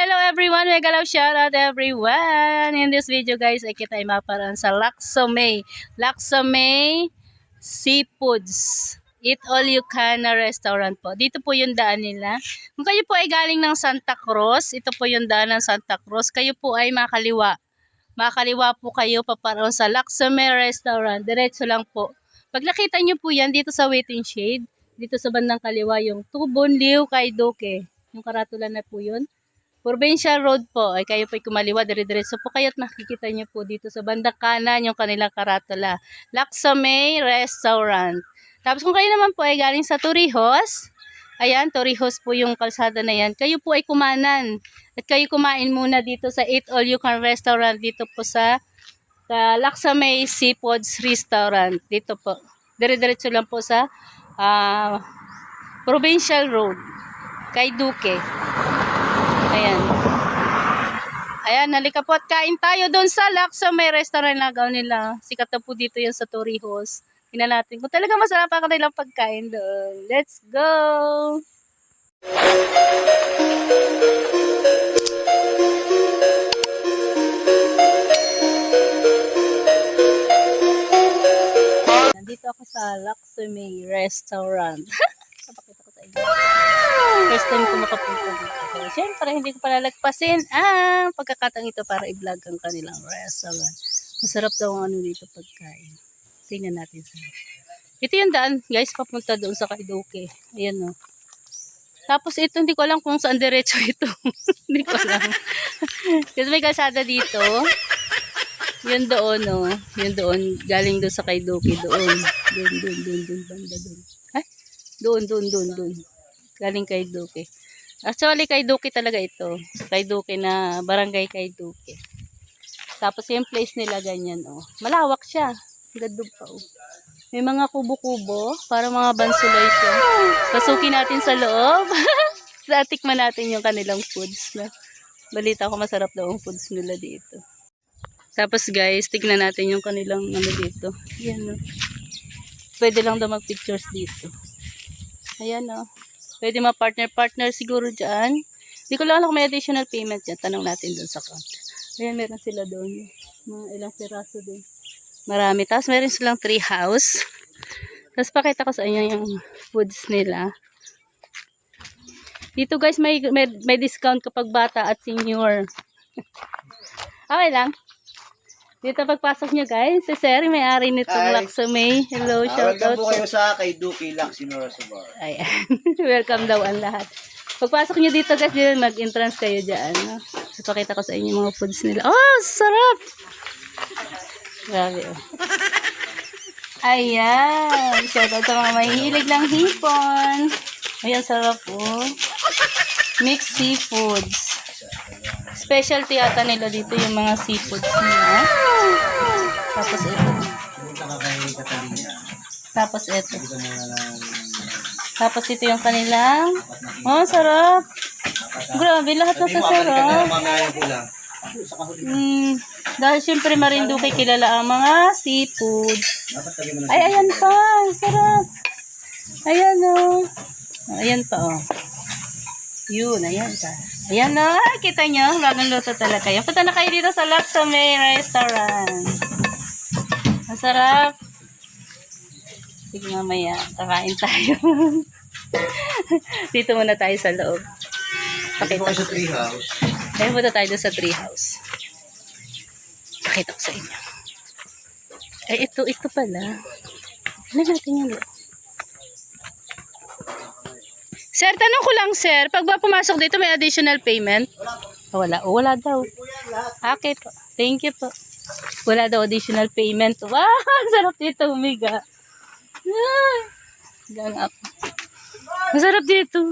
Hello everyone! Mega love shoutout everyone! In this video guys, ay kita ay maparaan sa Laksomay. Laksomay Seafoods. Eat all you can na restaurant po. Dito po yung daan nila. Kung kayo po ay galing ng Santa Cruz, ito po yung daan ng Santa Cruz. Kayo po ay makaliwa. Makaliwa po kayo paparaan sa Laksomay Restaurant. Diretso lang po. Pag nakita nyo po yan dito sa waiting shade, dito sa bandang kaliwa yung Tubon Liu Kaiduke. Yung karatula na po yun. Provincial Road po, ay kayo po'y kumaliwa, dire-diretso po kayo at makikita nyo po dito sa bandang kanan yung kanilang karatula. Laksomay Restaurant. Tapos kung kayo naman po ay galing sa Torrijos, ayan, Torrijos po yung kalsada na yan, kayo po ay kumanan. At kayo kumain muna dito sa Eat All You Can Restaurant, dito po sa Laksomay Seafoods Restaurant. Dito po, dire-diretso lang po sa Provincial Road, Kaiduke. Ayan. Ayan, halika po at kain tayo doon sa Laksomay Restaurant na gawin nila. Sikat na po dito yan sa Torrijos. Tingnan natin kung talaga masarap ang kanilang pagkain doon. Let's go! Nandito ako sa Laksomay Restaurant. Papakita ko sa inyo. First time ko makapunta dito. So, syempre, hindi ko palalagpasin ang pagkakataong ito para i-vlog ang kanilang restaurant. Masarap daw ang ano dito pagkain. Tingnan natin sa ito yung daan, guys, papunta doon sa Kaiduke. Ayan o. Tapos ito, hindi ko alam kung saan diretso ito. Hindi ko alam. Kasi may kalsada dito. Yun doon, o. Yun doon, galing doon sa Kaiduke. Doon, banda doon. Ay, doon. Galing Kaiduke. Actually, Kaiduke talaga ito. Kaiduke na, barangay Kaiduke. Tapos yung place nila ganyan, oh. Malawak siya. Gandog pa, oh. May mga kubo-kubo, para mga bansulay siya. Pasukin natin sa loob. Tikman natin yung kanilang foods. Na. Balita ko masarap daw ang foods nila dito. Tapos guys, tignan natin yung kanilang ano dito. Yan, oh. Pwede lang daw mag-pictures dito. Ayan, oh. Pwede ma-partner siguro dyan. Hindi ko lang alam kung may additional payment dyan. Tanong natin dun sa account. Ayan, meron sila doon. Mga ilang piraso din. Marami. Tapos meron silang tree house. Tapos pakita ko sa inyo yung foods nila. Dito guys, may discount kapag bata at senior. Okay lang. Dito pagpasok nyo guys, si Sir, may-ari nitong Laksomay. Hello, shoutout. Welcome po kayo sa Kaiduke Laksomay Restaurant. Ayan. Welcome daw ang lahat. Pagpasok nyo dito guys, mag-entrance kayo dyan. No? Ipakita ko sa inyo mga foods nila. Oh, sarap! Grabe oh. Ayan. Shoutout sa mga mahilig ng hipon. Ayan, sarap oh. Mixed seafoods. Specialty ata nila dito yung mga seafoods nila. Tapos ito. Tapos ito yung kanilang. Oh, sarap. Grabe, lahat na sa sarap. Dahil syempre Marinduque kilala ang mga seafood. Ay, ayan pa. Sarap. Ayan o. Ayan pa o. Yun, ayan pa. Ayan o. Kita nyo, bagong luto talaga kayo. Punta na kayo dito sa Laksomay Restaurant. Masarap. Sige mamaya, kakain tayo. Dito muna tayo sa loob. Pakita ko sa tree house. Ayun, punta tayo sa tree house. Pakita ko sa inyo. Eh, ito pala. Ano natin yan? Sir, tanong ko lang, sir. Pag ba pumasok dito, may additional payment? Wala. Wala daw. Okay po. Thank you po. Wala daw additional payment. Wow! Sarap dito, umiga. Gang up. Masarap dito.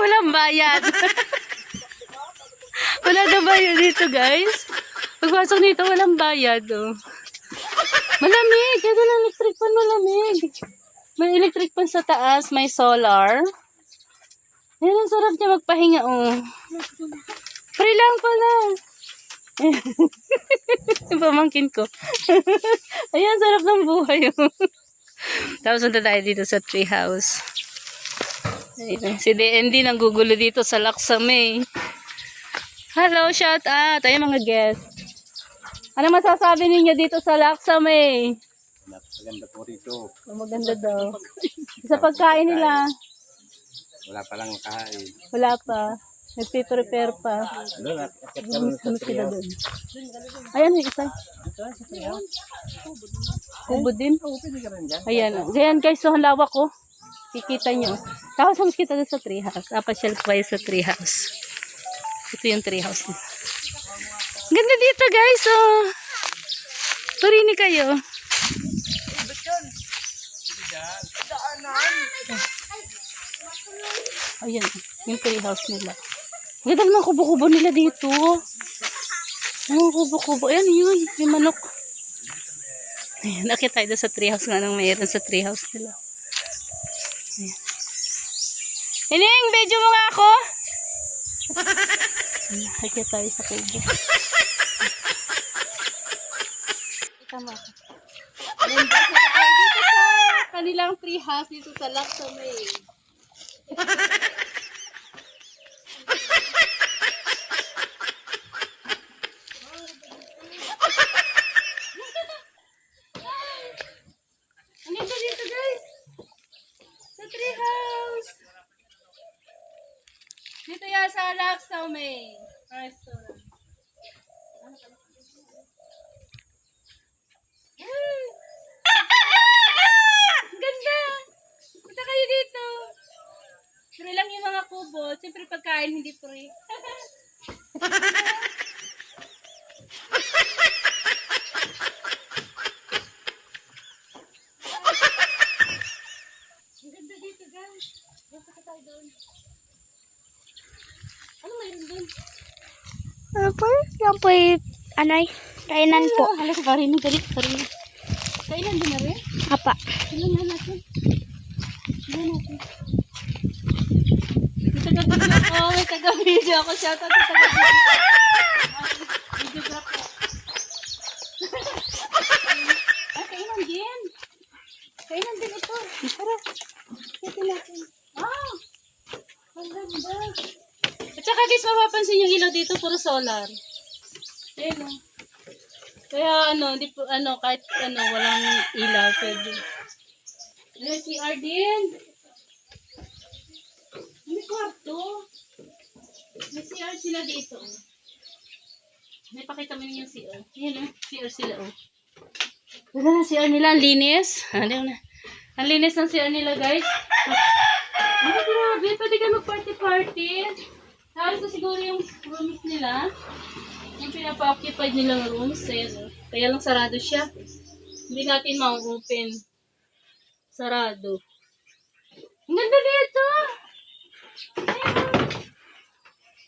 Walang bayad. Wala na bayad dito, guys. Pagpasok nito, walang bayad, oh. Malamig. Ito na electric pan, malamig. May electric pan sa taas, may solar. Ayan, ang sarap niya magpahinga, oh. Free lang pala. Yung pamangkin ko. Ayan, sarap ng buhay, oh. Tapos punta tayo dito sa tree house. Ayan, si DND nanggugulo dito sa Laksomay. Hello, shout out. Ayun mga guests. Ano masasabi ninyo dito sa Laksame? Napakaganda po rito. Maganda daw. Sa pagkain nila, Wala pa lang kain. wala pa. Nagpiprepare pa. Doon, akit ka rin sa Gusto sila treehouse. doon. Ayan, yung isa. Kubo din. Pwede ka rin dyan. Ayan. Ayan guys, so ang lawak ko. Kikita nyo. Tapos mas kita doon sa treehouse. Papasyal po kayo sa treehouse. Ito yung treehouse. Ganda dito guys. Oh. Parini kayo. Ayan. Yung treehouse nila. Ganda naman kubo-kubo nila dito. Oh, kubo-kubo. Ayan yun. Yung manok. Ayan. Nakita tayo doon sa treehouse nga nang mayroon sa treehouse nila. Ayan. Ining, video mo nga ako. Ayan. Nakita tayo sa kubo. Tama ako. Ayan, nakita tayo dito sa kanilang treehouse dito sa Laksame. Ang ganda dito guys. Sa treehouse. Dito yan sa Laksame restaurant. Ang ganda. Punta kayo dito. Free lang yung mga kubo. Siyempre pagkain hindi free. Ang ganda dito guys. Punta ka tayo doon. Ano mayroon doon? Ano po? Yan po anay, kainan po. Hala sa karin. Galit karin. Kailan din na rin? Apa. Ilan na natin? Ilan natin? May taga-video ako. May taga-video ako. Shout out sa taga-video. Videograph ko. Ah, kainan din. Kainan din ito. Tara. Ito natin. Ah! Ang ganda. At saka guys, mapapansin yung ilaw dito, puro solar. Ayun o. Kaya hindi po, kahit walang ilaw, pwede. Ayun, CR din. May kwarto. May CR sila dito. May pakita mo yung CR. Ayun CR sila Wala na CR nila, ang linis. Ang linis ng CR nila guys. Ay, grabe, pwede ka mag-party-party. Tapos na siguro yung rooms nila. Yung pinapa-occupied nilang rooms. Ayan, kaya lang sarado siya. Hindi natin ma-open. Sarado. Ang ganda dito!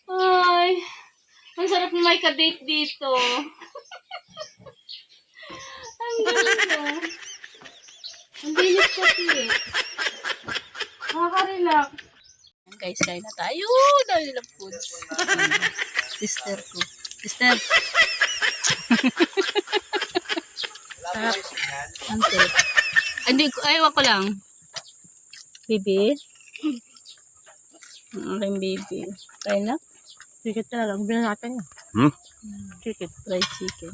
Ay! Ang sarap na may ka-date dito. Ang ganda. Ang linis kasi eh. Nakaka-relax. Guys, kain na tayo. Dahil nilang foods. Sister ko. Sister. Sarap. Ang sarap. Ayaw ko lang. Baby. Ang aking baby. Kain na? Chicken na lang. Bilang natin yan. Chicken. Fried chicken.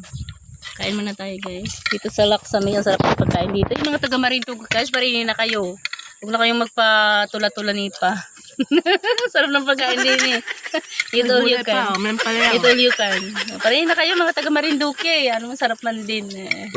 Kain muna tayo guys. Dito sa Laksame. Ang sarap ng pagkain dito. Yung mga taga Marinduque guys, parinin na kayo. Huwag na kayong magpatula-tulani pa. Sarap ng pagkain din eh. Eat all you can. Eat all you can. Parinin na kayo mga taga Marinduque. Ano masarap man din eh.